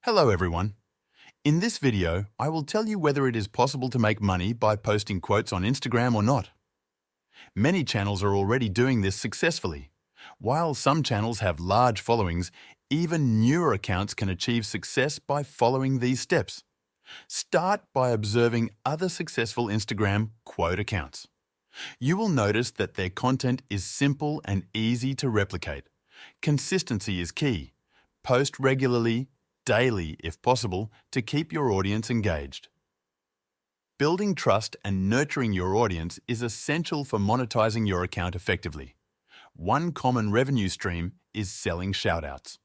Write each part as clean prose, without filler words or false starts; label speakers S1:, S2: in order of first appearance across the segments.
S1: Hello everyone. In this video, I will tell you whether it is possible to make money by posting quotes on Instagram or not. Many channels are already doing this successfully. While some channels have large followings, even newer accounts can achieve success by following these steps. Start by observing other successful Instagram quote accounts. You will notice that their content is simple and easy to replicate. Consistency is key. Post regularly, daily if possible, to keep your audience engaged. Building trust and nurturing your audience is essential for monetizing your account effectively. One common revenue stream is selling shoutouts.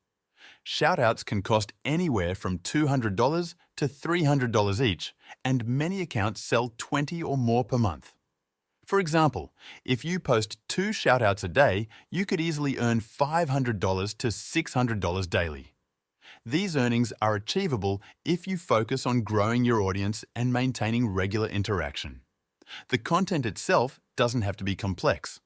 S1: Shoutouts can cost anywhere from $200 to $300 each, and many accounts sell 20 or more per month. For example, if you post 2 shoutouts a day, you could easily earn $500 to $600 daily. These earnings are achievable if you focus on growing your audience and maintaining regular interaction. The content itself doesn't have to be complex.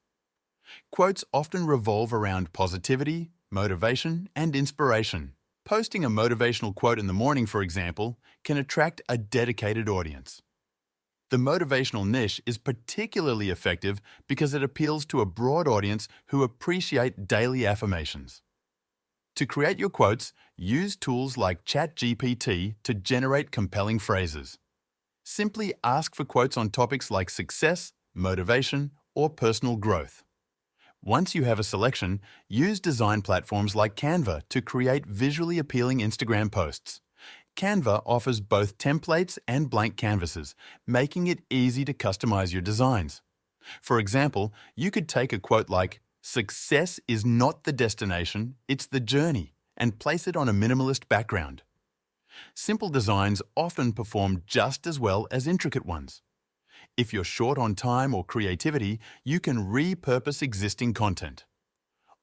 S1: Quotes often revolve around positivity, motivation, and inspiration. Posting a motivational quote in the morning, for example, can attract a dedicated audience. The motivational niche is particularly effective because it appeals to a broad audience who appreciate daily affirmations. To create your quotes, use tools like ChatGPT to generate compelling phrases. Simply ask for quotes on topics like success, motivation, or personal growth. Once you have a selection, use design platforms like Canva to create visually appealing Instagram posts. Canva offers both templates and blank canvases, making it easy to customize your designs. For example, you could take a quote like, "Success is not the destination, it's the journey," and place it on a minimalist background. Simple designs often perform just as well as intricate ones. If you're short on time or creativity, you can repurpose existing content.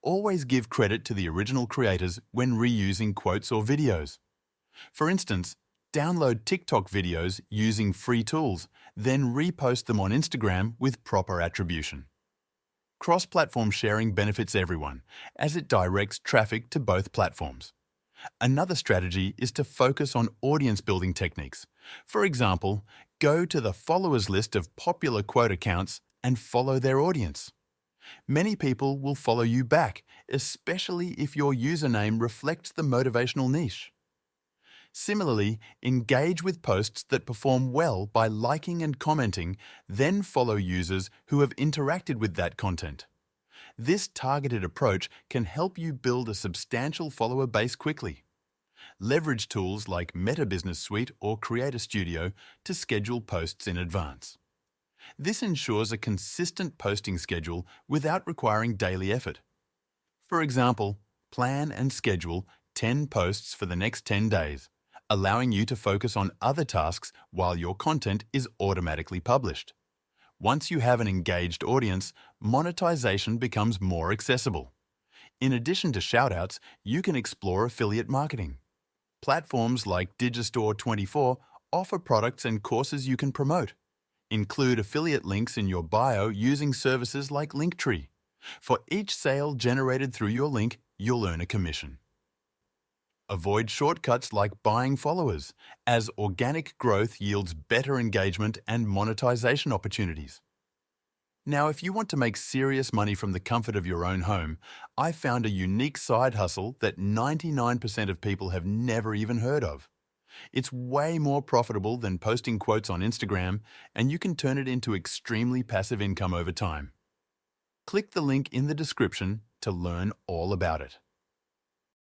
S1: Always give credit to the original creators when reusing quotes or videos. For instance, download TikTok videos using free tools, then repost them on Instagram with proper attribution. Cross-platform sharing benefits everyone, as it directs traffic to both platforms. Another strategy is to focus on audience-building techniques. For example, go to the followers list of popular quote accounts and follow their audience. Many people will follow you back, especially if your username reflects the motivational niche. Similarly, engage with posts that perform well by liking and commenting, then follow users who have interacted with that content. This targeted approach can help you build a substantial follower base quickly. Leverage tools like Meta Business Suite or Creator Studio to schedule posts in advance. This ensures a consistent posting schedule without requiring daily effort. For example, plan and schedule 10 posts for the next 10 days, allowing you to focus on other tasks while your content is automatically published. Once you have an engaged audience, monetization becomes more accessible. In addition to shoutouts, you can explore affiliate marketing. Platforms like Digistore24 offer products and courses you can promote. Include affiliate links in your bio using services like Linktree. For each sale generated through your link, you'll earn a commission. Avoid shortcuts like buying followers, as organic growth yields better engagement and monetization opportunities. Now, if you want to make serious money from the comfort of your own home, I found a unique side hustle that 99% of people have never even heard of. It's way more profitable than posting quotes on Instagram, and you can turn it into extremely passive income over time. Click the link in the description to learn all about it.